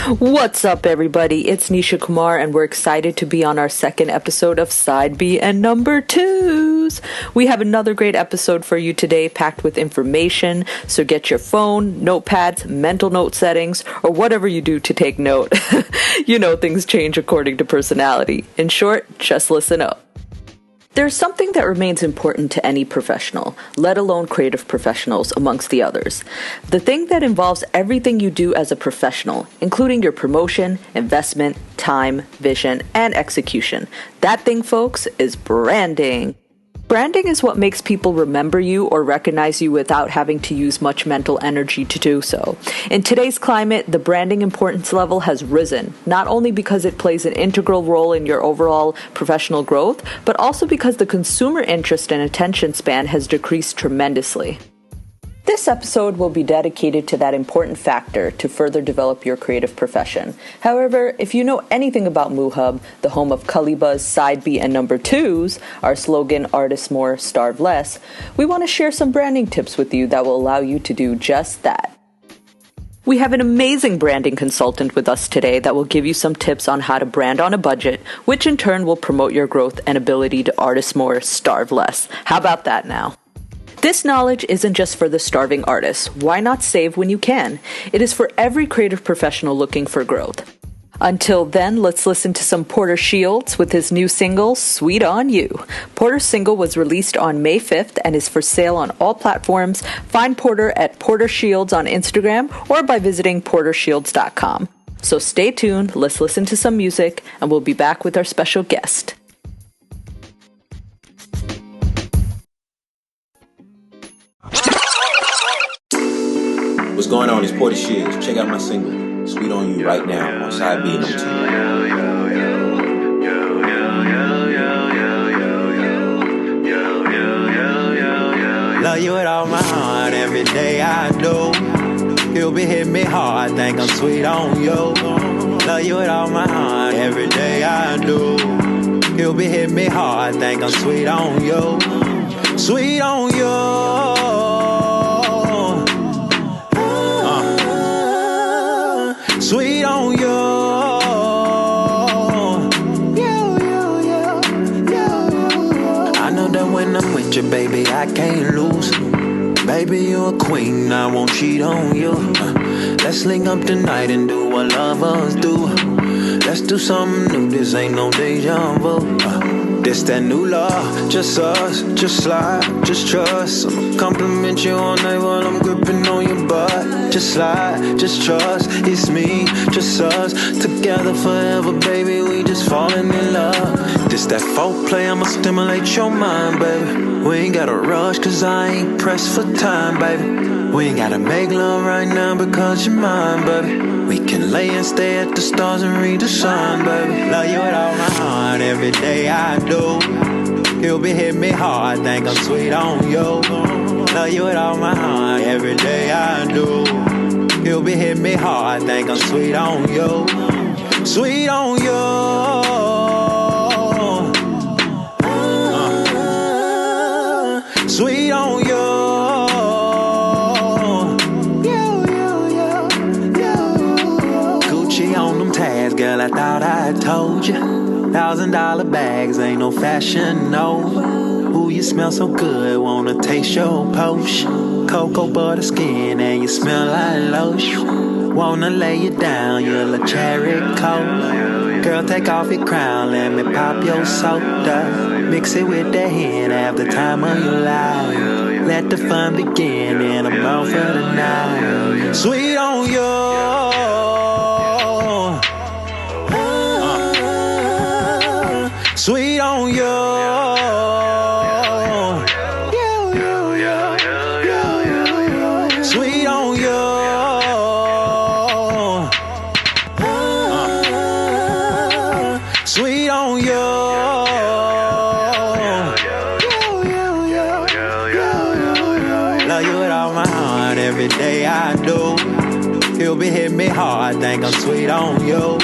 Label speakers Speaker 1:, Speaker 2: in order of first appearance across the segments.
Speaker 1: What's up, everybody? It's Nisha Kumar, and we're excited to be on our second episode of Side B and number 2s. We have another great episode for you today, packed with information, so get your phone, notepads, mental note settings, or whatever you do to take note. You know, things change according to personality. In short, just listen up. There's something that remains important to any professional, let alone creative professionals amongst the others. The thing that involves everything you do as a professional, including your promotion, investment, time, vision, and execution. That thing, folks, is branding. Branding is what makes people remember you or recognize you without having to use much mental energy to do so. In today's climate, the branding importance level has risen, not only because it plays an integral role in your overall professional growth, but also because the consumer interest and attention span has decreased tremendously. This episode will be dedicated to that important factor to further develop your creative profession. However, if you know anything about MooHub, the home of Kaliba's Side B and number 2s, our slogan, Artist More, Starve Less, we want to share some branding tips with you that will allow you to do just that. We have an amazing branding consultant with us today that will give you some tips on how to brand on a budget, which in turn will promote your growth and ability to artist more, starve less. How about that now? This knowledge isn't just for the starving artist. Why not save when you can? It is for every creative professional looking for growth. Until then, let's listen to some Porter Shields with his new single, Sweet on You. Porter's single was released on May 5th and is for sale on all platforms. Find Porter at Porter Shields on Instagram or by visiting portershields.com. So stay tuned, let's listen to some music, and we'll be back with our special guest.
Speaker 2: What's going on? It's Porter Shields. Check out my single, Sweet on You, right now on Side B number 2.
Speaker 3: Love you with all my heart, every day I do. You'll be hitting me hard, think I'm sweet on you. Love you with all my heart, every day I do. You'll be hitting me hard, think I'm sweet on you. Sweet on you. Sweet on you. I know that when I'm with you, baby, I can't lose. Baby, you a queen, I won't cheat on you. Let's link up tonight and do what lovers do. Let's do something new, this ain't no deja vu. This that new love, just us, just slide, just trust. I'ma compliment you all night while I'm gripping on your butt. Just slide, just trust, it's me, just us. Together forever, baby, we just falling in love. This that foreplay, I'ma stimulate your mind, baby. We ain't gotta rush, cause I ain't pressed for time, baby. We ain't gotta make love right now because you're mine, baby. We can lay and stay at the stars and read the sign, baby. Love you with all my heart, every day I do. You'll be hitting me hard, think I'm sweet on you. Love you with all my heart, every day I do. You'll be hitting me hard, think I'm sweet on you. Sweet on you. Sweet on you. Girl, I thought I told you. $1,000 bags, ain't no fashion, no. Ooh, you smell so good, wanna taste your potion. Cocoa butter skin and you smell like lotion. Wanna lay you down, you're a cherry cola. Girl, take off your crown, let me pop your soda. Mix it with that hen, have the time of your life. Let the fun begin, and I'm out for the night. Sweet on you. Sweet on you. Sweet on you. Sweet on you. Love you with all my heart, every day I do. You'll be hitting me hard, think I'm sweet on you.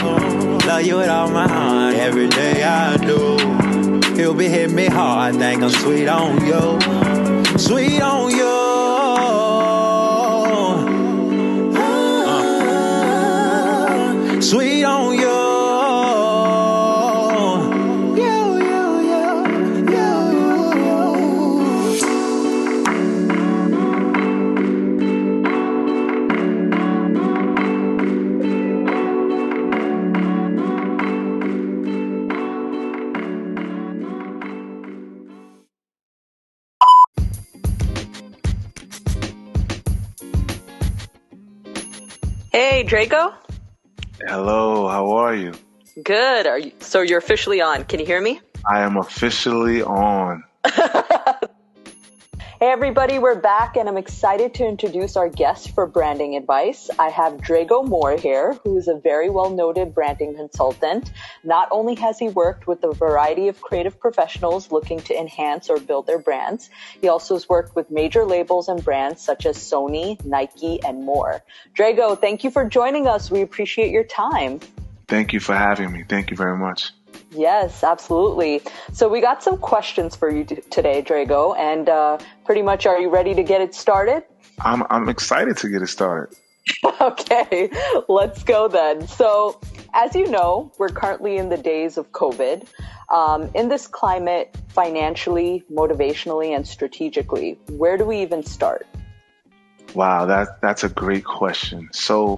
Speaker 3: Love you with all my heart, every day I do. You'll be hitting me hard, think I'm sweet on you. Sweet on you.
Speaker 1: Hey, Drego.
Speaker 4: Hello, how are you?
Speaker 1: Good. So you're officially on. Can you hear me?
Speaker 4: I am officially on.
Speaker 1: Hey everybody, we're back and I'm excited to introduce our guest for branding advice. I have Drego Moore here, who is a very well-noted branding consultant. Not only has he worked with a variety of creative professionals looking to enhance or build their brands, he also has worked with major labels and brands such as Sony, Nike, and more. Drego, thank you for joining us. We appreciate your time.
Speaker 4: Thank you for having me. Thank you very much.
Speaker 1: Yes, absolutely. So we got some questions for you today, Drego, and pretty much, are you ready to get it started?
Speaker 4: I'm excited to get it started.
Speaker 1: Okay, let's go then. So, as you know, we're currently in the days of COVID. In this climate, financially, motivationally, and strategically, where do we even start?
Speaker 4: Wow, that's a great question. So,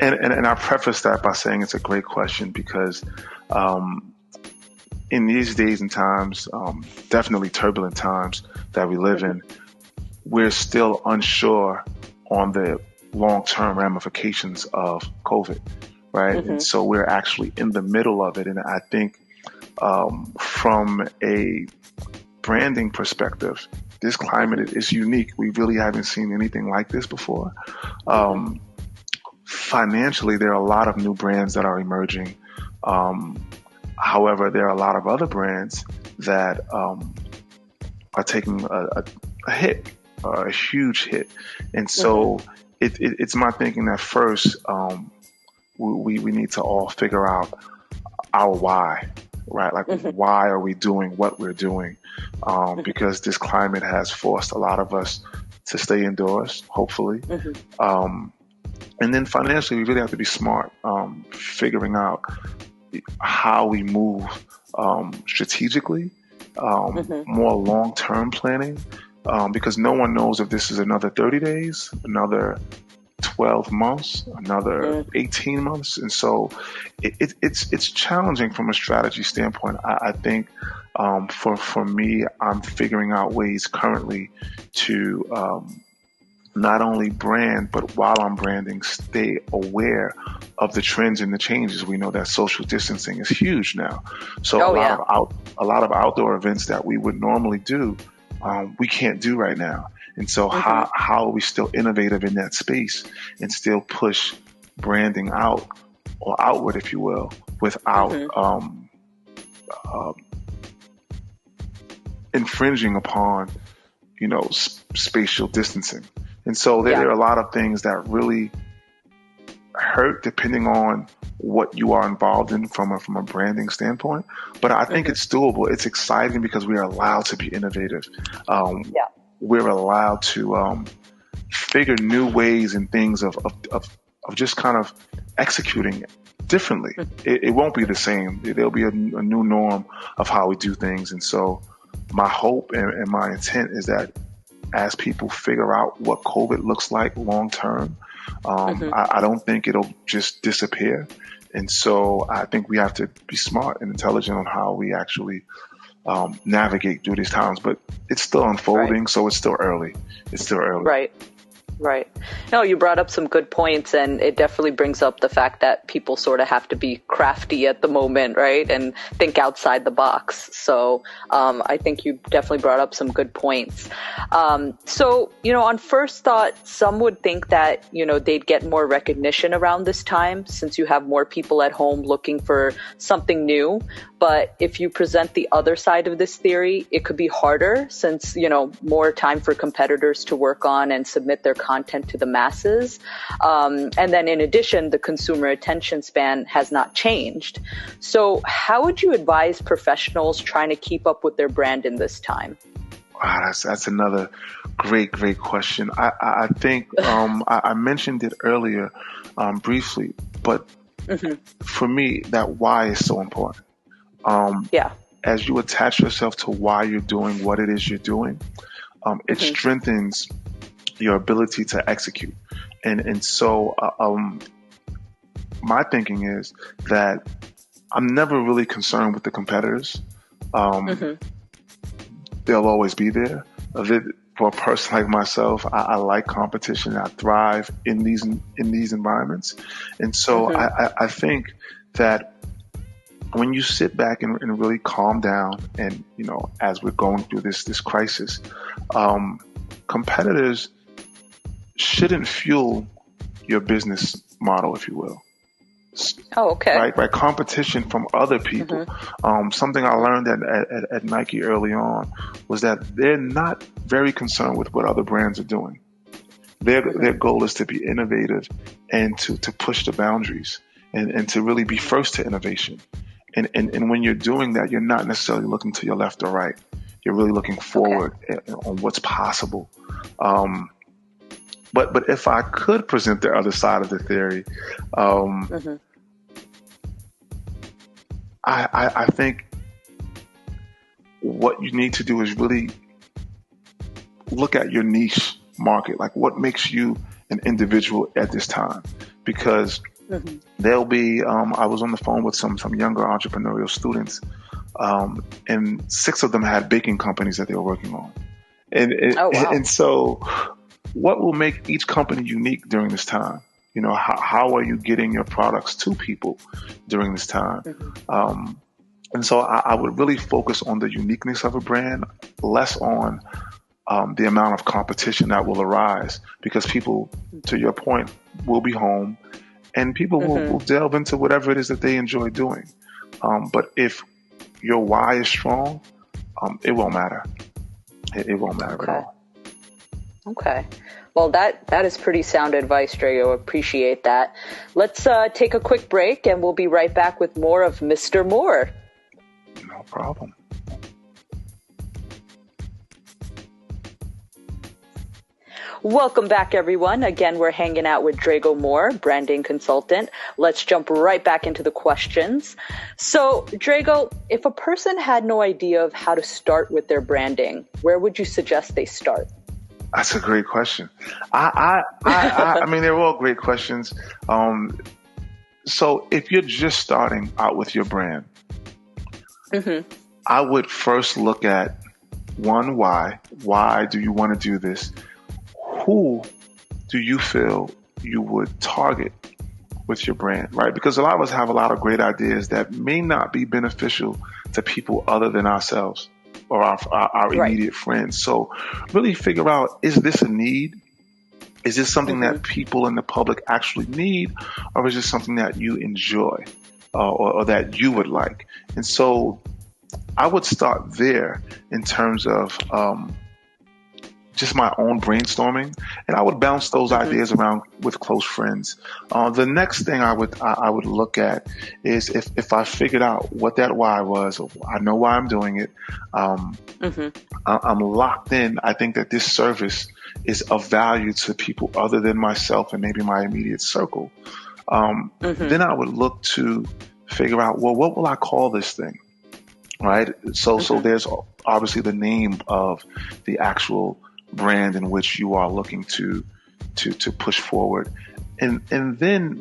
Speaker 4: And I preface that by saying it's a great question because in these days and times, definitely turbulent times that we live in, we're still unsure on the long-term ramifications of COVID, right? Mm-hmm. And so we're actually in the middle of it. And I think from a branding perspective, this climate is unique. We really haven't seen anything like this before. Financially, there are a lot of new brands that are emerging. However, there are a lot of other brands that are taking a hit, a huge hit. And so it's my thinking that first, we need to all figure out our why, right? Like, why are we doing what we're doing? Because this climate has forced a lot of us to stay indoors, hopefully. And then financially, we really have to be smart, figuring out how we move strategically, more long-term planning, because no one knows if this is another 30 days, another 12 months, another 18 months. And so it's challenging from a strategy standpoint. I think for me, I'm figuring out ways currently to not only brand, but while I'm branding, stay aware of the trends and the changes. We know that social distancing is huge now. So a lot of outdoor events that we would normally do, we can't do right now. And so how are we still innovative in that space and still push branding out or outward, if you will, without infringing upon, spatial distancing. And so there are a lot of things that really hurt depending on what you are involved in from a branding standpoint. But I think it's doable. It's exciting because we are allowed to be innovative. We're allowed to figure new ways and things of just kind of executing differently. It won't be the same. There'll be a new norm of how we do things. And so my hope and my intent is that as people figure out what COVID looks like long term, I don't think it'll just disappear. And so I think we have to be smart and intelligent on how we actually navigate through these times. But it's still unfolding, so it's still early.
Speaker 1: Right. No, you brought up some good points, and it definitely brings up the fact that people sort of have to be crafty at the moment, right? And think outside the box. So I think you definitely brought up some good points. So, on first thought, some would think that, they'd get more recognition around this time since you have more people at home looking for something new. But if you present the other side of this theory, it could be harder since, more time for competitors to work on and submit their content to the masses. And then in addition, the consumer attention span has not changed. So how would you advise professionals trying to keep up with their brand in this time?
Speaker 4: Wow, that's another great question. I think I mentioned it earlier briefly, but for me, that why is so important. As you attach yourself to why you're doing what it is you're doing, it strengthens your ability to execute. And so my thinking is that I'm never really concerned with the competitors. They'll always be there. for a person like myself, I like competition. I thrive in these environments, and so I think that when you sit back and really calm down, and as we're going through this crisis, competitors shouldn't fuel your business model, if you will.
Speaker 1: Oh, okay.
Speaker 4: Right. Competition from other people. Something I learned at Nike early on was that they're not very concerned with what other brands are doing. Their goal is to be innovative and to push the boundaries and to really be first to innovation. And when you're doing that, you're not necessarily looking to your jeft or right. You're really looking forward on what's possible. But if I could present the other side of the theory, I think what you need to do is really look at your niche market, like what makes you an individual at this time. Because there'll be, I was on the phone with some younger entrepreneurial students, and 6 of them had baking companies that they were working on. And so what will make each company unique during this time? How are you getting your products to people during this time? And so I would really focus on the uniqueness of a brand, less on the amount of competition that will arise, because people, to your point, will be home and people will delve into whatever it is that they enjoy doing. But if your why is strong, it won't matter. It won't matter at all.
Speaker 1: Okay. Well, that is pretty sound advice, Drego. Appreciate that. Let's take a quick break, and we'll be right back with more of Mr. Moore.
Speaker 4: No problem.
Speaker 1: Welcome back, everyone. Again, we're hanging out with Drego Moore, branding consultant. Let's jump right back into the questions. So, Drego, if a person had no idea of how to start with their branding, where would you suggest they start?
Speaker 4: That's a great question. I mean, they're all great questions. So if you're just starting out with your brand, I would first look at one, why? Why do you want to do this? Who do you feel you would target with your brand, right? Because a lot of us have a lot of great ideas that may not be beneficial to people other than ourselves or our immediate friends. So really figure out, is this a need? Is this something that people in the public actually need? Or is this something that you enjoy or that you would like? And so I would start there in terms of just my own brainstorming, and I would bounce those ideas around with close friends. The next thing I would look at is if I figured out what that why was, I know why I'm doing it. I'm locked in. I think that this service is of value to people other than myself and maybe my immediate circle. Then I would look to figure out, well, what will I call this thing? Right. So there's obviously the name of the actual brand in which you are looking to push forward, and then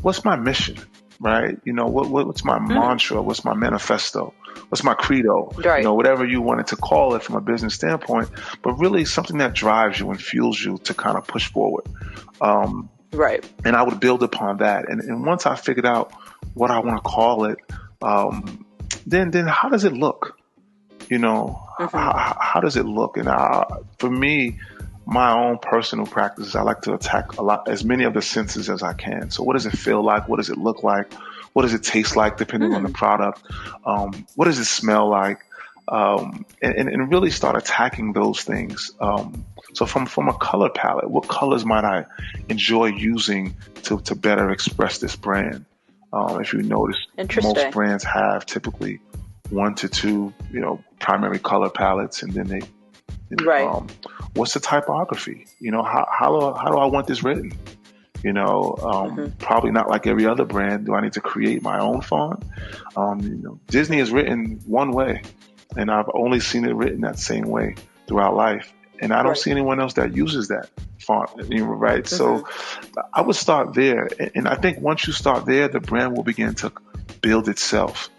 Speaker 4: what's my mission, right? What's my mantra? What's my manifesto? What's my credo?
Speaker 1: Right.
Speaker 4: Whatever you wanted to call it from a business standpoint, but really something that drives you and fuels you to kind of push forward.
Speaker 1: Right.
Speaker 4: And I would build upon that, and once I figured out what I want to call it, then how does it look? How does it look? And for me, my own personal practices, I like to attack as many of the senses as I can. So what does it feel like? What does it look like? What does it taste like, depending on the product? What does it smell like? And really start attacking those things. So from a color palette, what colors might I enjoy using to better express this brand? If you notice, most brands have typically 1 to 2, primary color palettes, and then they, what's the typography? How do I want this written? Probably not like every other brand. Do I need to create my own font? Disney is written one way, and I've only seen it written that same way throughout life, and I don't see anyone else that uses that font. Right? So I would start there, and I think once you start there, the brand will begin to build itself.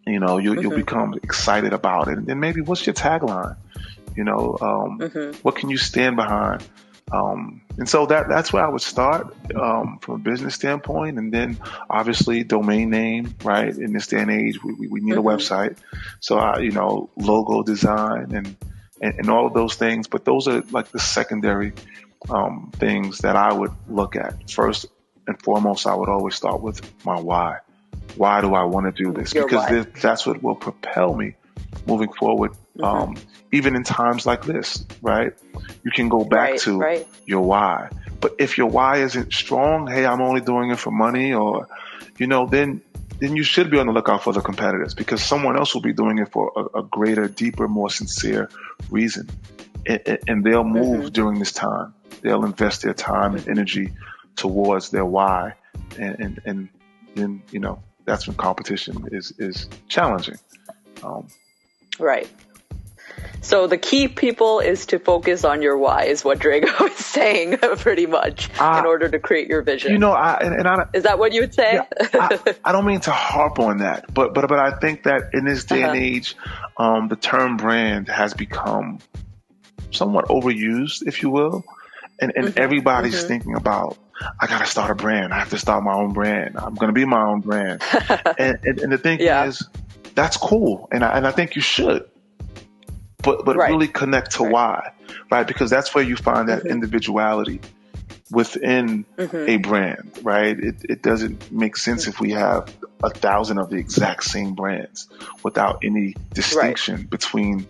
Speaker 4: You'll become excited about it. And then maybe what's your tagline? What can you stand behind? And so that's where I would start from a business standpoint. And then obviously domain name, right? In this day and age, we need a website. So, logo design and all of those things. But those are like the secondary things that I would look at. First and foremost, I would always start with my why. Why do I want to do this? Because that's what will propel me moving forward. Even in times like this, right? You can go back to your why. But if your why isn't strong, hey, I'm only doing it for money, or, then you should be on the lookout for the competitors, because someone else will be doing it for a greater, deeper, more sincere reason. And they'll move during this time. They'll invest their time and energy towards their why. And then, that's when competition is challenging.
Speaker 1: Right. So the key, people, is to focus on your why, is what Drego is saying, pretty much, in order to create your vision. Is that what you would say?
Speaker 4: Yeah, I don't mean to harp on that, but I think that in this day and age, the term brand has become somewhat overused, if you will, and everybody's thinking about, I got to start a brand. I have to start my own brand. I'm going to be my own brand. and the thing is, that's cool, and I think you should. But really connect to why, right? Because that's where you find that individuality within a brand, right? It doesn't make sense if we have 1,000 of the exact same brands without any distinction between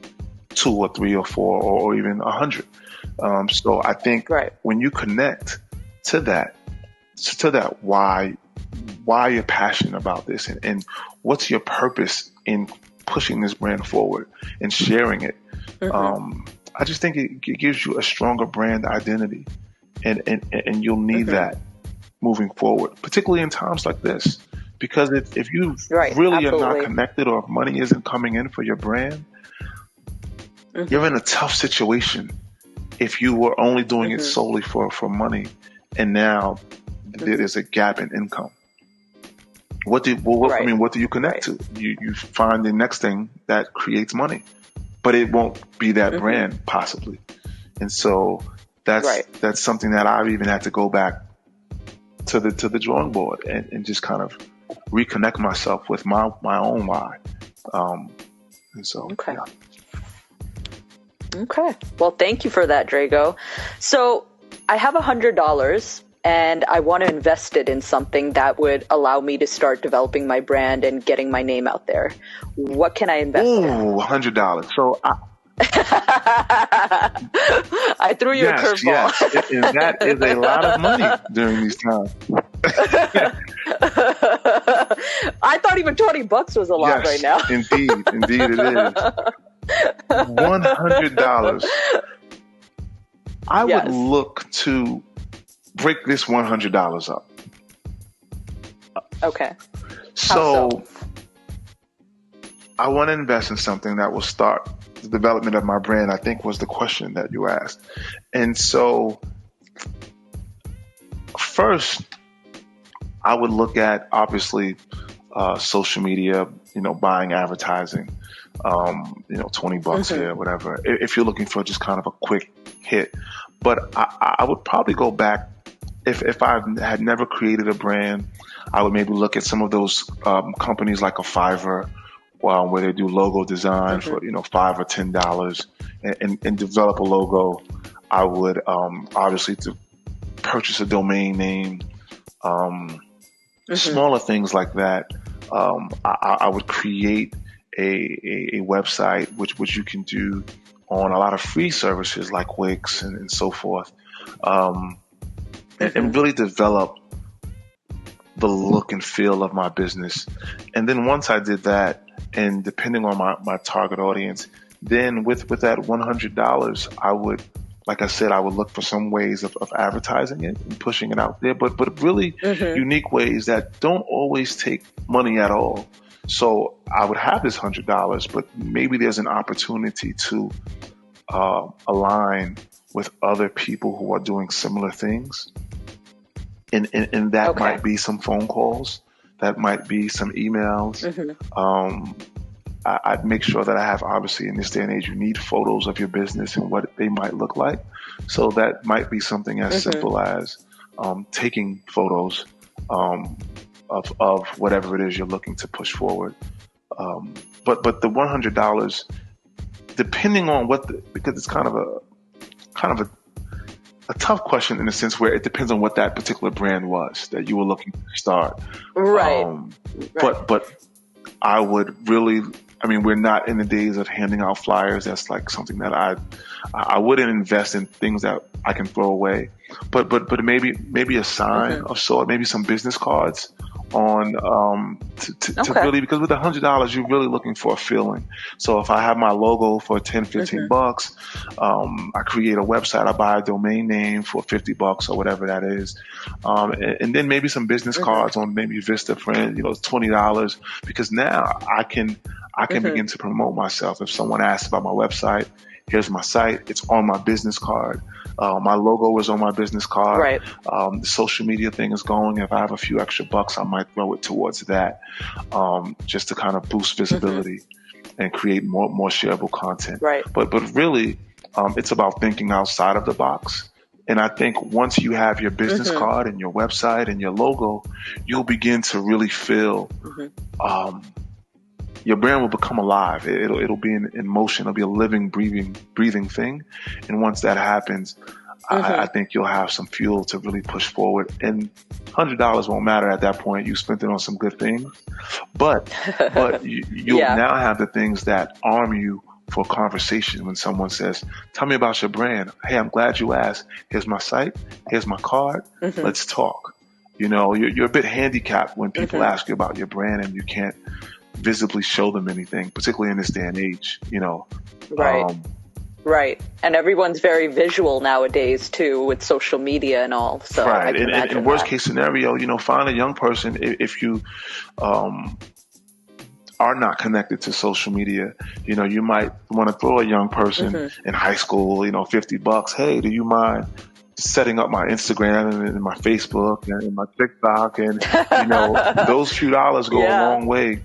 Speaker 4: 2 or 3 or 4 or even 100. So I think when you connect to that why you're passionate about this, and what's your purpose in pushing this brand forward and sharing it. I just think it gives you a stronger brand identity, and you'll need that moving forward, particularly in times like this. Because if you really are not connected, or if money isn't coming in for your brand, you're in a tough situation if you were only doing it solely for money, and now there's a gap in income. What do you connect to? You find the next thing that creates money, but it won't be that brand possibly. And so that's something that I've even had to go back to the drawing board and just kind of reconnect myself with my own why. And so,
Speaker 1: Okay. Well, thank you for that, Drego. So I have $100 and I want to invest it in something that would allow me to start developing my brand and getting my name out there. What can I invest in?
Speaker 4: $100. So
Speaker 1: I threw you a curveball.
Speaker 4: Yes, and that is a lot of money during these times.
Speaker 1: I thought even $20 was a lot right now.
Speaker 4: Indeed it is. $100. I would look to break this $100 up.
Speaker 1: Okay.
Speaker 4: So I want to invest in something that will start the development of my brand, I think was the question that you asked. And so first, I would look at, obviously, social media, buying advertising, $20 here, whatever, if you're looking for just kind of a quick hit. But I would probably go back, if I had never created a brand, I would maybe look at some of those companies like a Fiverr, where they do logo design for $5 or $10 and develop a logo. I would obviously to purchase a domain name, smaller things like that. I would create a website which you can do on a lot of free services like Wix and so forth, and really develop the look and feel of my business. And then once I did that, and depending on my target audience, then with that $100, I would, like I said, I would look for some ways of advertising it and pushing it out there, but really unique ways that don't always take money at all. So I would have this $100, but maybe there's an opportunity to align with other people who are doing similar things. And that might be some phone calls, that might be some emails, I'd make sure that I have, obviously in this day and age, you need photos of your business and what they might look like. So that might be something as simple as taking photos of whatever it is you're looking to push forward. But the $100, depending on because it's kind of a tough question in the sense where it depends on what that particular brand was that you were looking to start.
Speaker 1: Right.
Speaker 4: But I would really, we're not in the days of handing out flyers. That's like something that I wouldn't invest in things that I can throw away. But maybe a sign of sort, maybe some business cards on to really, because with $100 you're really looking for a feeling. So if I have my logo for $10-15, I create a website, I buy a domain name for $50 or whatever that is, and then maybe some business cards on maybe VistaFriend, it's $20, because now I can begin to promote myself. If someone asks about my website, here's my site, it's on my business card. My logo is on my business card.
Speaker 1: Right.
Speaker 4: The social media thing is going. If I have a few extra bucks, I might throw it towards that, just to kind of boost visibility and create more shareable content.
Speaker 1: Right.
Speaker 4: But really, it's about thinking outside of the box. And I think once you have your business card and your website and your logo, you'll begin to really feel your brand will become alive. It'll be in motion. It'll be a living, breathing thing. And once that happens, I think you'll have some fuel to really push forward. And $100 won't matter at that point. You spent it on some good things, but you'll now have the things that arm you for conversation. When someone says, "Tell me about your brand." Hey, I'm glad you asked. Here's my site. Here's my card. Let's talk. You're a bit handicapped when people ask you about your brand and you can't visibly show them anything, particularly in this day and age,
Speaker 1: Right. Right. And everyone's very visual nowadays too, with social media and all. So
Speaker 4: right.
Speaker 1: I can imagine
Speaker 4: in worst
Speaker 1: that.
Speaker 4: case scenario, find a young person. If you are not connected to social media, you might want to throw a young person in high school, $50. Hey, do you mind setting up my Instagram and my Facebook and my TikTok? And, those few dollars go a long way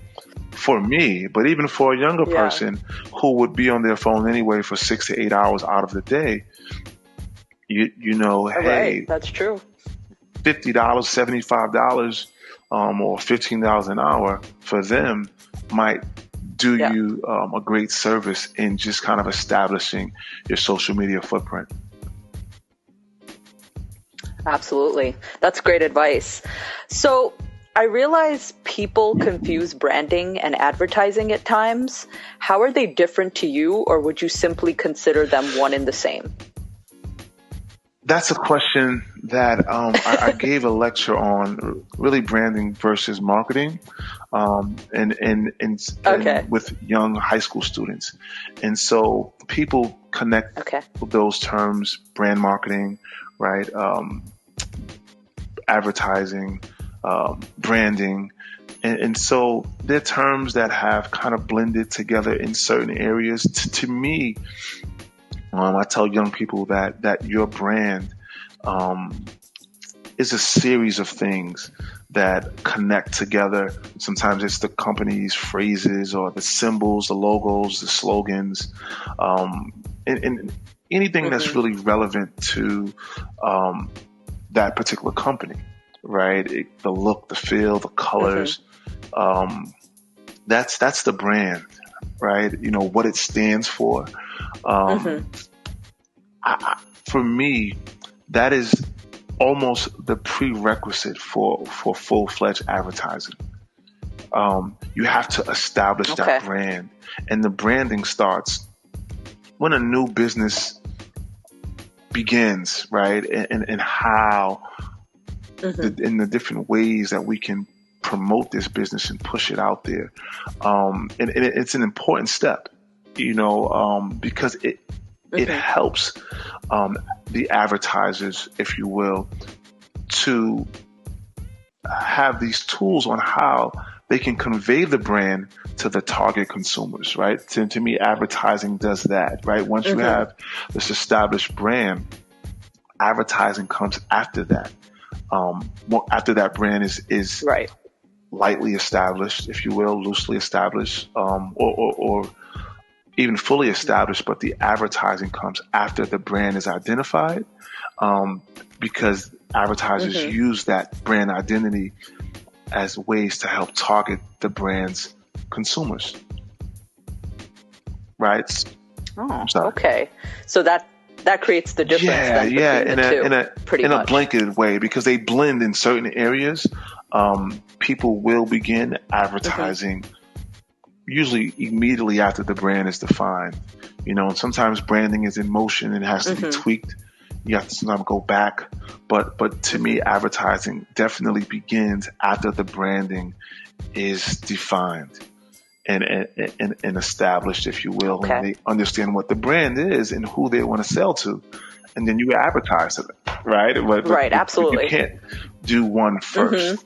Speaker 4: for me, but even for a younger person who would be on their phone anyway for 6 to 8 hours out of the day, hey,
Speaker 1: right, that's true.
Speaker 4: $50, $75, or $15 an hour for them might do you a great service in just kind of establishing your social media footprint.
Speaker 1: Absolutely. That's great advice. So I realize people confuse branding and advertising at times. How are they different to you, or would you simply consider them one and the same?
Speaker 4: That's a question that I gave a lecture on, really branding versus marketing, and with young high school students. And so people connect those terms, brand marketing, right? Advertising, branding. And so they're terms that have kind of blended together in certain areas. To me, I tell young people that your brand is a series of things that connect together. Sometimes it's the company's phrases or the symbols, the logos, the slogans, and anything that's really relevant to that particular company, right? The look, the feel, the colors. That's the brand, right? What it stands for. For me, that is almost the prerequisite for full-fledged advertising. You have to establish that brand, and the branding starts when a new business begins, right? And how, in the different ways that we can promote this business and push it out there. And it's an important step, because it helps the advertisers, if you will, to have these tools on how they can convey the brand to the target consumers, right? To me, advertising does that, right? Once you have this established brand, advertising comes after that. After that brand is
Speaker 1: right.
Speaker 4: lightly established, if you will, loosely established, or even fully established, but the advertising comes after the brand is identified, because advertisers use that brand identity as ways to help target the brand's consumers. Right?
Speaker 1: Oh, okay. So that creates the difference.
Speaker 4: In a blanketed way, because they blend in certain areas. People will begin advertising usually immediately after the brand is defined. And sometimes branding is in motion and has to be tweaked. You have to sometimes go back. But to me, advertising definitely begins after the branding is defined and established, if you will. Okay. And they understand what the brand is and who they want to sell to. And then you advertise to them, right?
Speaker 1: Right, absolutely.
Speaker 4: You can't do one first.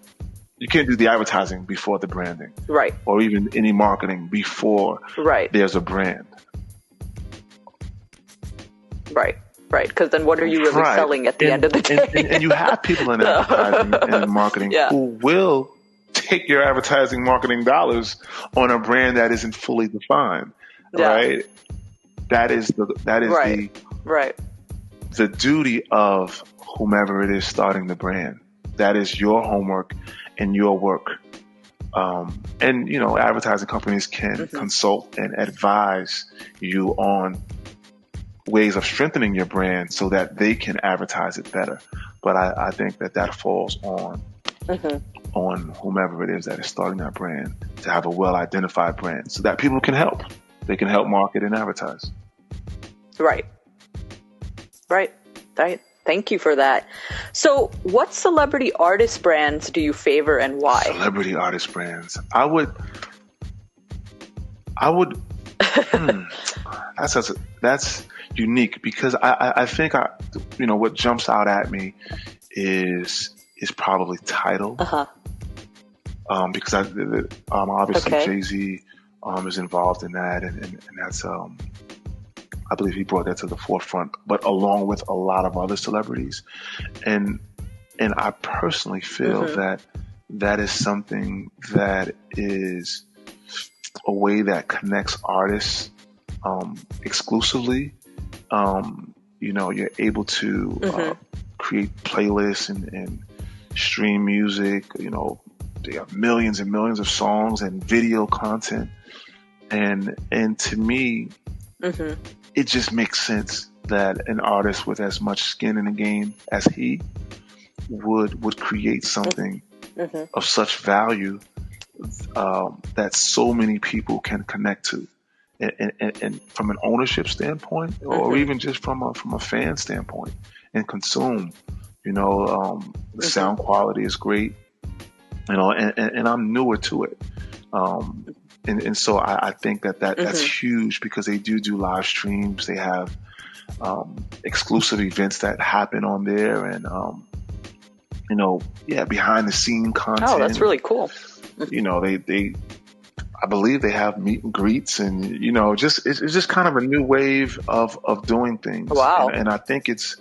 Speaker 4: You can't do the advertising before the branding.
Speaker 1: Right.
Speaker 4: Or even any marketing before there's a brand.
Speaker 1: Right. Right. Because then what are you really selling at the end of the day?
Speaker 4: And you have people in advertising and in marketing who will take your advertising marketing dollars on a brand that isn't fully defined. Right. That is the duty of whomever it is starting the brand. That is your homework and your work. And advertising companies can consult and advise you on ways of strengthening your brand so that they can advertise it better. But I think that falls on whomever it is that is starting that brand to have a well-identified brand so that people can help. They can help market and advertise.
Speaker 1: Right. Thank you for that. So what celebrity artist brands do you favor and why?
Speaker 4: Celebrity artist brands. I would that's unique because I think what jumps out at me is probably Tidal. Because obviously Jay-Z is involved in that and that's I believe he brought that to the forefront, but along with a lot of other celebrities. And I personally feel that is something that is a way that connects artists exclusively. You're able to create playlists and stream music. They have millions and millions of songs and video content. And to me, it just makes sense that an artist with as much skin in the game as he would create something of such value that so many people can connect to, and from an ownership standpoint, or even just from a fan standpoint, and consume. The sound quality is great, and I'm newer to it. And so I think that's huge because they do live streams. They have exclusive events that happen on there and, behind the scene content.
Speaker 1: Oh, that's really cool.
Speaker 4: I believe they have meet and greets and, it's just kind of a new wave of doing things.
Speaker 1: Wow.
Speaker 4: And I think it's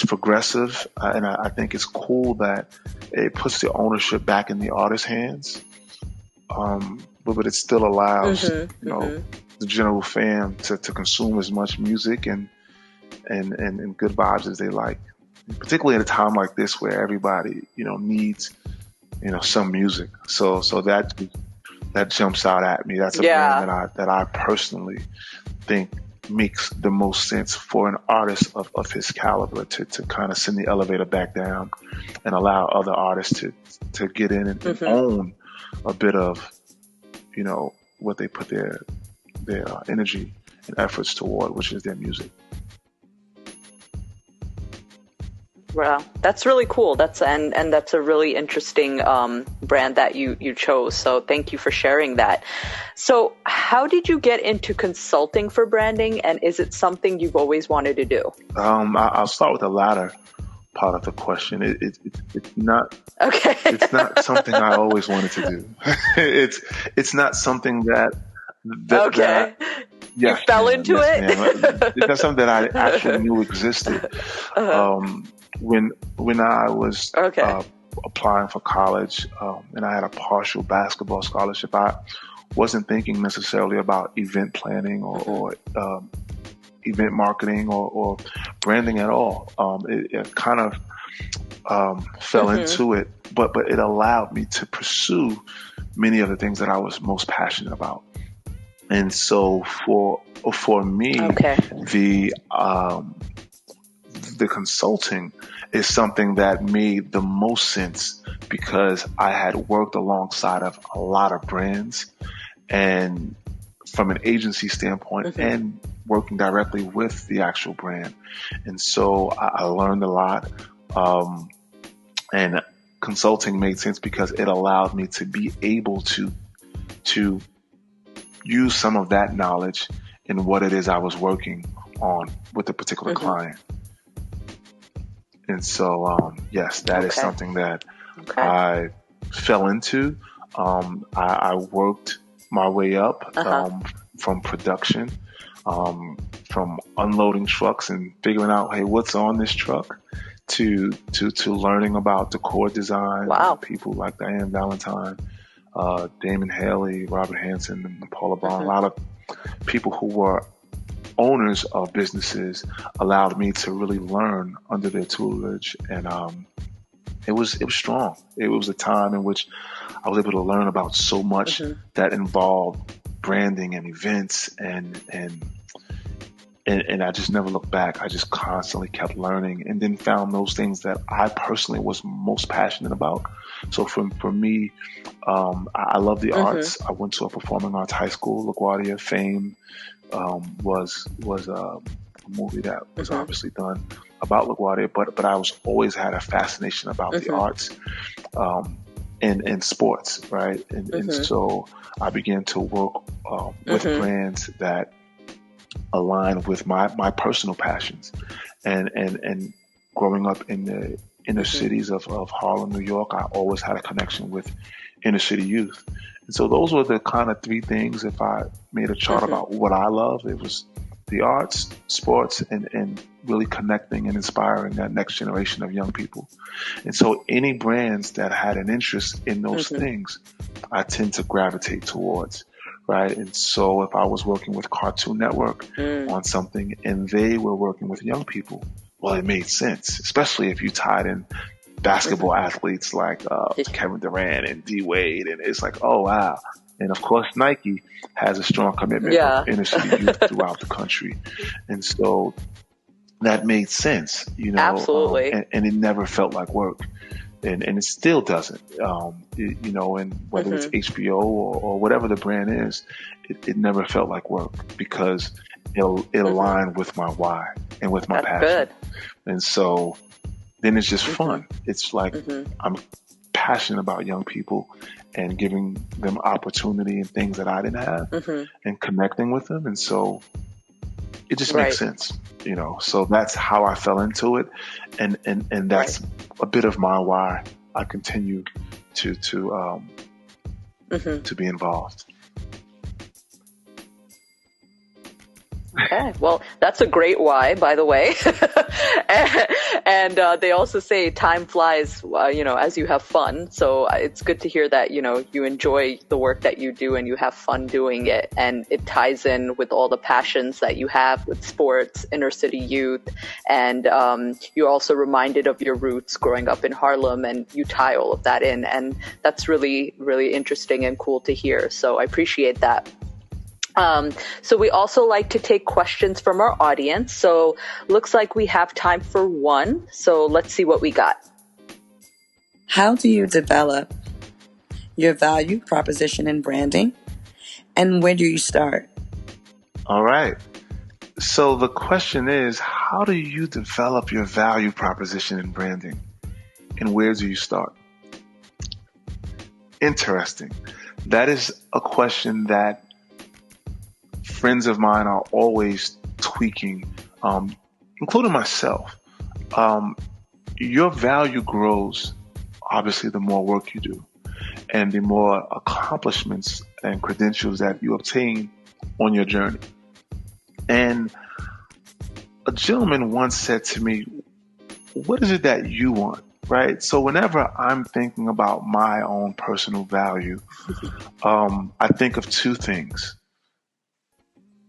Speaker 4: progressive. And I think it's cool that it puts the ownership back in the artist's hands. But it still allows the general fan to consume as much music and good vibes as they like, particularly at a time like this where everybody needs some music. So that jumps out at me. That's a brand that I personally think makes the most sense for an artist of his caliber to kind of send the elevator back down and allow other artists to get in and own a bit of what they put their energy and efforts toward, which is their music.
Speaker 1: Wow, that's really cool. That's a really interesting brand that you chose. So thank you for sharing that. So how did you get into consulting for branding, and is it something you've always wanted to do?
Speaker 4: I'll start with the latter part of the question. It's not okay. It's not something I always wanted to do. it's not something that
Speaker 1: okay. You fell into it.
Speaker 4: That's something that I actually knew existed. When I was applying for college, and I had a partial basketball scholarship, I wasn't thinking necessarily about event planning or event marketing or branding at all. It kind of fell into it, but it allowed me to pursue many of the things that I was most passionate about. And so for me, the consulting is something that made the most sense because I had worked alongside of a lot of brands, and from an agency standpoint and working directly with the actual brand. And so I learned a lot. And consulting made sense because it allowed me to be able to use some of that knowledge in what it is I was working on with a particular client. And so, yes, that is something that I fell into. I worked my way up from production, from unloading trucks and figuring out, hey, what's on this truck, to learning about decor design. People like Diane Valentine, Damon Haley, Robert Hansen, and Paula Bond. A lot of people who were owners of businesses allowed me to really learn under their tutelage, and it was strong. It was a time in which I was able to learn about so much that involved branding and events, and I just never looked back. I just constantly kept learning, and then found those things that I personally was most passionate about. So for me, I love the arts. I went to a performing arts high school. LaGuardia. Fame was a movie that was obviously done about LaGuardia, but I always had a fascination about the arts and sports, right? And so I began to work with brands that align with my personal passions, and growing up in the inner cities of Harlem, New York, I always had a connection with inner city youth. And so those were the kind of three things. If I made a chart about what I love, it was the arts, sports, and really connecting and inspiring that next generation of young people. And so any brands that had an interest in those things, I tend to gravitate towards, right? And so if I was working with Cartoon Network on something and they were working with young people, well, it made sense, especially if you tied in basketball athletes like Kevin Durant and D Wade, and it's like, oh wow. And of course, Nike has a strong commitment with inner city youth throughout the country, and so that made sense, you know.
Speaker 1: Absolutely.
Speaker 4: And it never felt like work, and it still doesn't, you know. And whether it's HBO or whatever the brand is, it never felt like work because it aligned with my why and with my passion. Good. And so then it's just fun. It's like I'm passionate about young people and giving them opportunity and things that I didn't have and connecting with them. And so it just makes sense, you know. So that's how I fell into it. And that's a bit of my why I continue to be involved.
Speaker 1: Okay, well, that's a great why, by the way. and they also say time flies, you know, as you have fun. So it's good to hear that, you know, you enjoy the work that you do and you have fun doing it. And it ties in with all the passions that you have with sports, inner city youth. And you're also reminded of your roots growing up in Harlem, and you tie all of that in. And that's really, really interesting and cool to hear. So I appreciate that. So we also like to take questions from our audience. So looks like we have time for one. So let's see what we got.
Speaker 5: How do you develop your value proposition in branding? And where do you start?
Speaker 4: All right. So the question is, how do you develop your value proposition in branding? And where do you start? Interesting. That is a question that friends of mine are always tweaking, including myself. Your value grows, obviously, the more work you do and the more accomplishments and credentials that you obtain on your journey. And a gentleman once said to me, what is it that you want right? So whenever I'm thinking about my own personal value, I think of two things.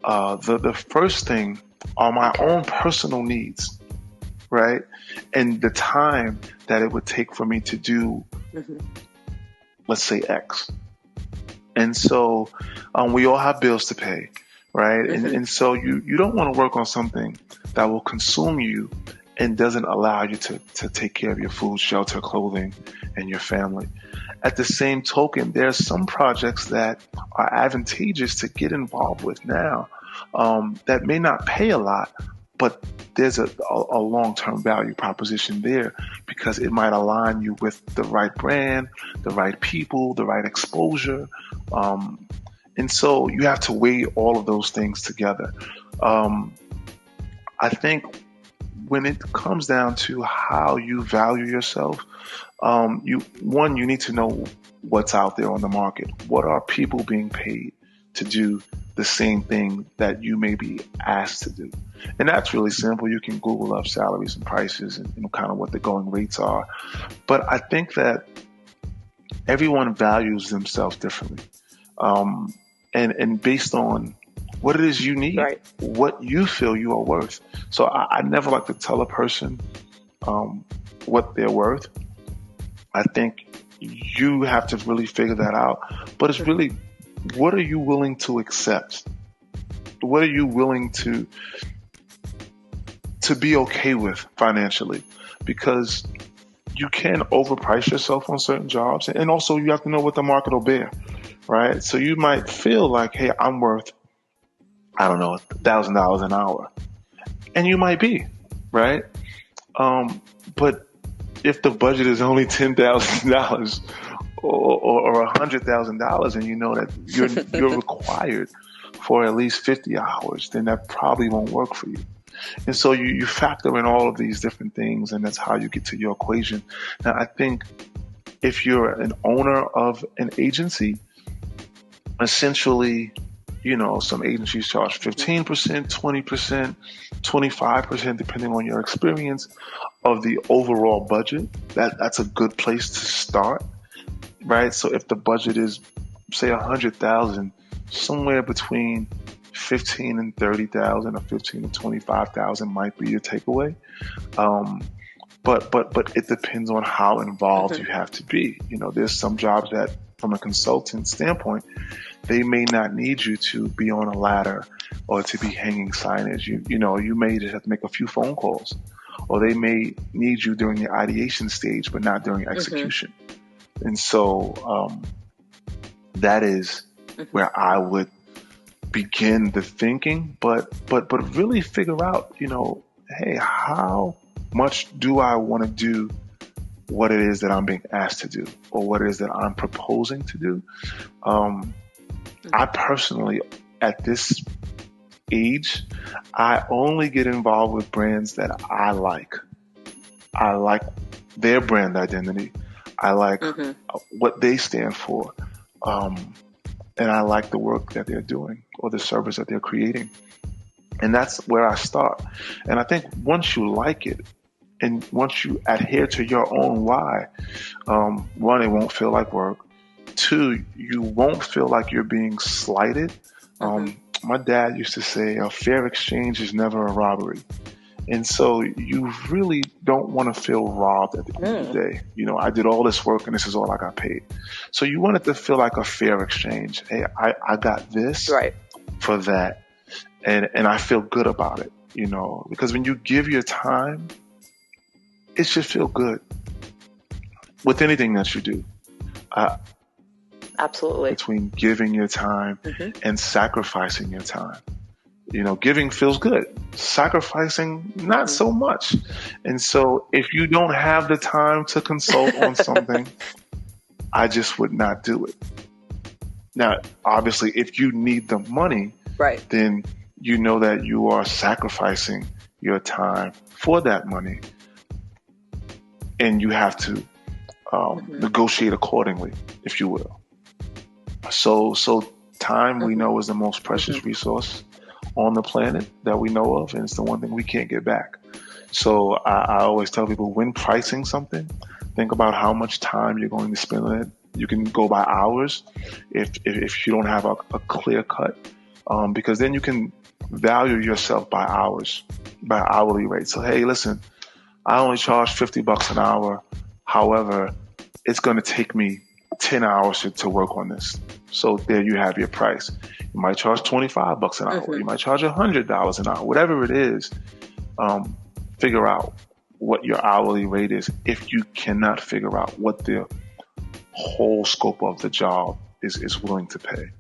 Speaker 4: The first thing are my own personal needs, right? And the time that it would take for me to do, let's say, X. And so we all have bills to pay, right? And so you don't want to work on something that will consume you and doesn't allow you to take care of your food, shelter, clothing, and your family. At the same token, there are some projects that are advantageous to get involved with now that may not pay a lot, but there's a long-term value proposition there because it might align you with the right brand, the right people, the right exposure. And so you have to weigh all of those things together. I think when it comes down to how you value yourself, you need to know what's out there on the market. What are people being paid to do the same thing that you may be asked to do? And that's really simple. You can Google up salaries and prices and kind of what the going rates are. But I think that everyone values themselves differently. And based on what it is you need, right, what you feel you are worth. So I never like to tell a person what they're worth. I think you have to really figure that out. But it's really, what are you willing to accept? What are you willing to be okay with financially? Because you can overprice yourself on certain jobs. And also you have to know what the market will bear, right? So you might feel like, hey, I'm worth, I don't know, $1,000 an hour. And you might be, right? But if the budget is only $10,000 or $100,000 and you know that you're required for at least 50 hours, then that probably won't work for you. And so you factor in all of these different things, and that's how you get to your equation. Now, I think if you're an owner of an agency, essentially, some agencies charge 15%, 20%, 25%, depending on your experience of the overall budget. That's a good place to start, right? So if the budget is, say, $100,000, somewhere between 15 and 30,000 or 15 and 25,000 might be your takeaway. But it depends on how involved you have to be. There's some jobs that, from a consultant standpoint, they may not need you to be on a ladder or to be hanging signage. You may just have to make a few phone calls, or they may need you during the ideation stage, but not during execution. And so that is where I would begin the thinking, but really figure out, hey, how much do I want to do what it is that I'm being asked to do, or what it is that I'm proposing to do. I personally, at this age, I only get involved with brands that I like. I like their brand identity. I like what they stand for. And I like the work that they're doing or the service that they're creating. And that's where I start. And I think once you like it, and once you adhere to your own why, one, it won't feel like work. Two, you won't feel like you're being slighted. My dad used to say, a fair exchange is never a robbery. And so you really don't want to feel robbed at the end of the day. I did all this work and this is all I got paid. So you want it to feel like a fair exchange. Hey, I got this for that. And I feel good about it, because when you give your time, it should feel good with anything that you do.
Speaker 1: Absolutely.
Speaker 4: Between giving your time and sacrificing your time. Giving feels good. Sacrificing, not so much. And so if you don't have the time to consult on something, I just would not do it. Now, obviously, if you need the money, then you know that you are sacrificing your time for that money. And you have to negotiate accordingly, if you will. So time, we know, is the most precious resource on the planet that we know of, and it's the one thing we can't get back. So I always tell people, when pricing something, think about how much time you're going to spend on it. You can go by hours if you don't have a clear cut, because then you can value yourself by hours, by hourly rate. So, hey, listen, I only charge $50 an hour. However, it's going to take me 10 hours to work on this. So there you have your price. You might charge $25 an hour. You might charge $100 an hour. Whatever it is, figure out what your hourly rate is. If you cannot figure out what the whole scope of the job is willing to pay,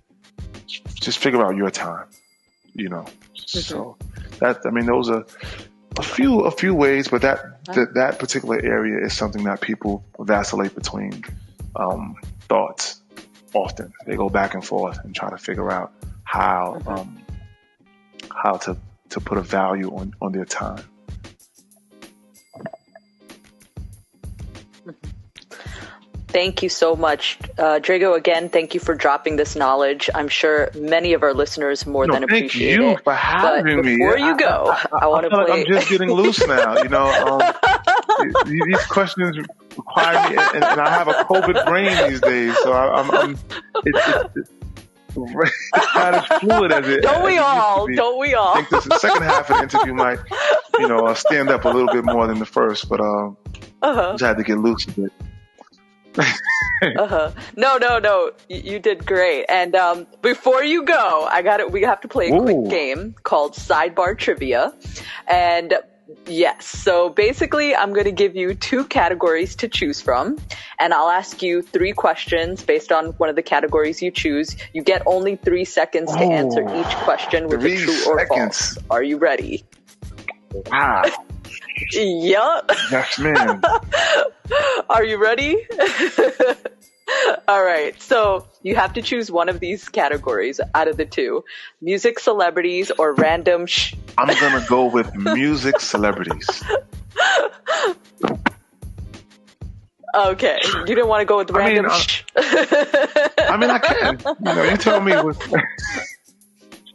Speaker 4: just figure out your time, So those are a few ways, but that particular area is something that people vacillate between thoughts often. They go back and forth and try to figure out how to put a value on their time.
Speaker 1: Thank you so much. Drego, again, thank you for dropping this knowledge. I'm sure many of our listeners more than appreciate it.
Speaker 4: Thank you for having me.
Speaker 1: Before you go, I want to play...
Speaker 4: Like I'm just getting loose now, these questions require me, and I have a COVID brain these days, so it's not as fluid as it
Speaker 1: Don't we all?
Speaker 4: I think this second half of the interview might, stand up a little bit more than the first, but just had to get loose a bit.
Speaker 1: No. You did great. And before you go, we have to play a quick game called Sidebar Trivia. And yes, so basically I'm going to give you 2 categories to choose from. And I'll ask you 3 questions based on one of the categories you choose. You get only 3 seconds to answer each question with a true or false. Are you ready?
Speaker 4: Wow.
Speaker 1: Yup.
Speaker 4: Yes, ma'am.
Speaker 1: Are you ready? All right. So you have to choose one of these categories out of the 2. Music celebrities or random
Speaker 4: I'm going to go with music celebrities.
Speaker 1: Okay. You didn't want to go with random
Speaker 4: I can. You tell me.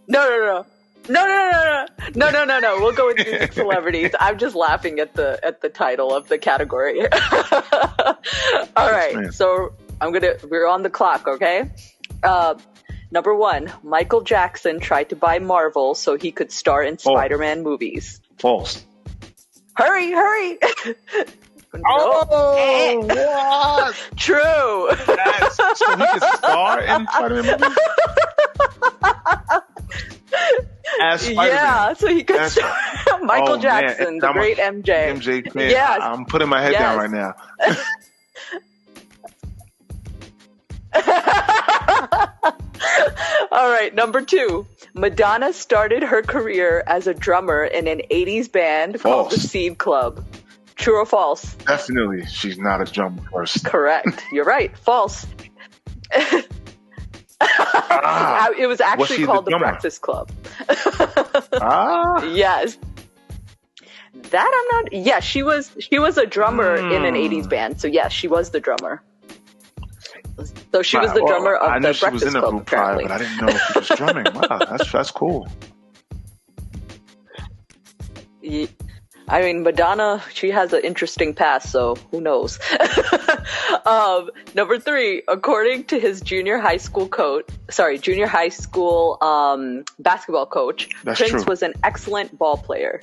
Speaker 1: No. We'll go with music celebrities. I'm just laughing at the title of the category. All right. So we're on the clock, okay? Number 1, Michael Jackson tried to buy Marvel so he could star in Spider-Man movies.
Speaker 4: False.
Speaker 1: Hurry.
Speaker 4: Oh, what?
Speaker 1: True.
Speaker 4: Yes. So he could star in Spider-Man movies? As Spider-Man.
Speaker 1: Yeah, so he could star. Michael Jackson, the great MJ.
Speaker 4: MJ fan.
Speaker 1: Yes.
Speaker 4: I'm putting my head down right now.
Speaker 1: All right, number 2. Madonna started her career as a drummer in an 80s band called the Seed Club. True or false?
Speaker 4: Definitely, she's not a drummer first.
Speaker 1: Correct. You're right. False. It was actually called the Breakfast Club. Yes. That I'm not... Yeah, she was a drummer in an 80s band. So yes, she was the drummer. So she was the drummer of the Breakfast Club, apparently.
Speaker 4: But I didn't know if she was drumming. Wow, that's cool.
Speaker 1: Yeah. I mean, Madonna, she has an interesting past, so who knows? Number 3, according to his junior high school basketball coach, Prince was an excellent ball player.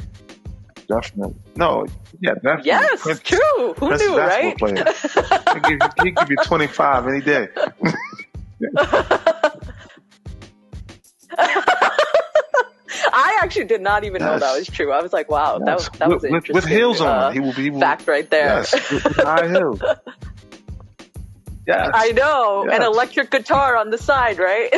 Speaker 4: Definitely. No, yeah, definitely.
Speaker 1: Yes, Prince, true. Who knew, right?
Speaker 4: He'd give you 25 any day.
Speaker 1: I actually did not even know that was true. I was like, wow, that was interesting.
Speaker 4: With heels on. He will
Speaker 1: fact right there.
Speaker 4: Yes, with high heels. Yes.
Speaker 1: I know. Yes. An electric guitar on the side, right?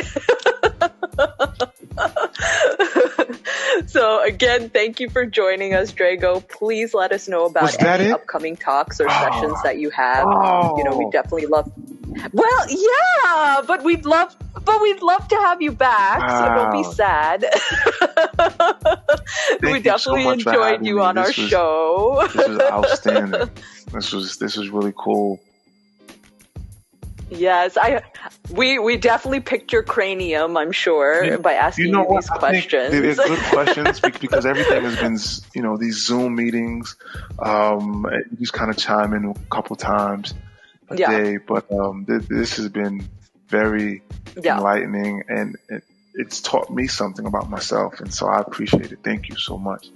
Speaker 1: So again, thank you for joining us, Drego. Please let us know about any upcoming talks or sessions that you have. We definitely love. Well, yeah, but we'd love to have you back. So don't be sad. We definitely enjoyed you on our show.
Speaker 4: This was outstanding. This was really cool.
Speaker 1: Yes, we definitely picked your cranium, I'm sure, by asking you these questions.
Speaker 4: It's good questions because everything has been, these Zoom meetings. You just kind of chime in a couple times a day, but this has been very enlightening, and it's taught me something about myself, and so I appreciate it. Thank you so much.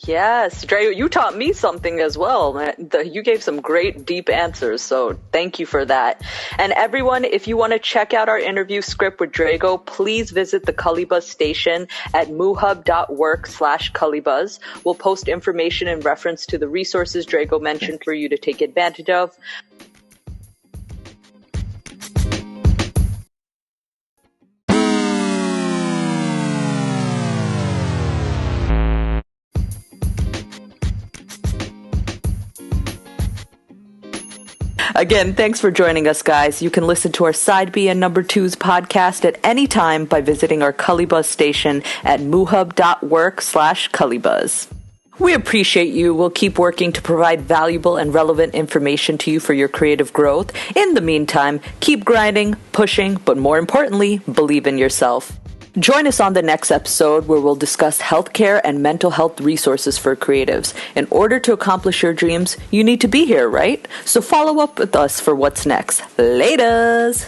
Speaker 1: Yes, Drego, you taught me something as well. You gave some great, deep answers, so thank you for that. And everyone, if you want to check out our interview script with Drego, please visit the Cullibuzz station at moohub.work/Cullibuzz. We'll post information in reference to the resources Drego mentioned for you to take advantage of. Again, thanks for joining us, guys. You can listen to our Side B and Number 2's podcast at any time by visiting our Cullibuzz station at moohub.work/Cullibuzz. We appreciate you. We'll keep working to provide valuable and relevant information to you for your creative growth. In the meantime, keep grinding, pushing, but more importantly, believe in yourself. Join us on the next episode where we'll discuss healthcare and mental health resources for creatives. In order to accomplish your dreams, you need to be here, right? So follow up with us for what's next. Laters!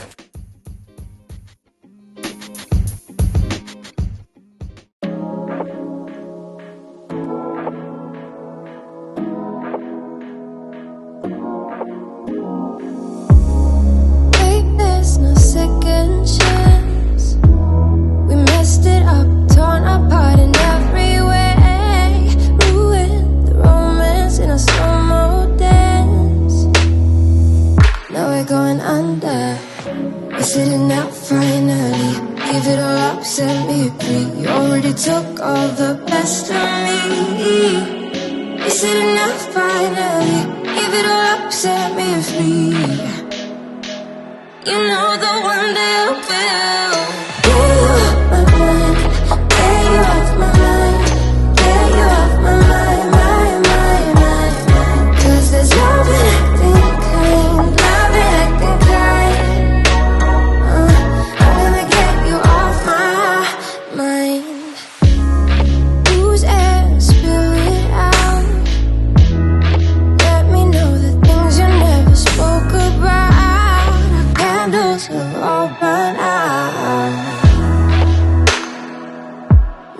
Speaker 6: Wait, there's no second chance. We messed it up, torn apart in every way. Ruined the romance in a slow-mo dance. Now we're going under. We're sitting out finally. Give it all up, set me free. You already took all the best of me. We're sitting out finally. Give it all up, set me free. You know the one day I will.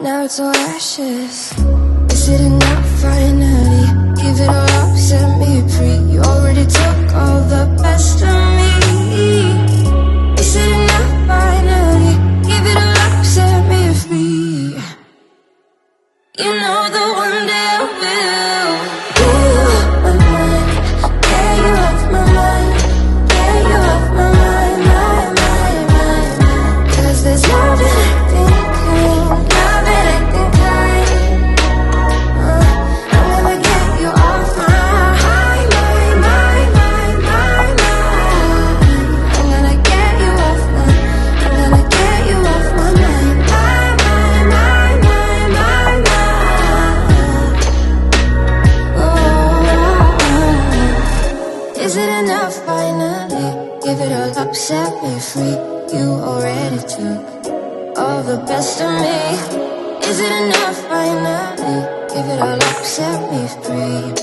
Speaker 6: Now it's all ashes. We're sitting out finally. Give it all up, set me free. You already took all the best of me. We're sitting out finally. Give it all up, set me free. You know the one day I will. You off my mind. Yeah, you off my mind. Yeah, you off my mind. Cause there's nothing I think set me free. You already took all the best of me. Is it enough finally? Give it all up, set me free.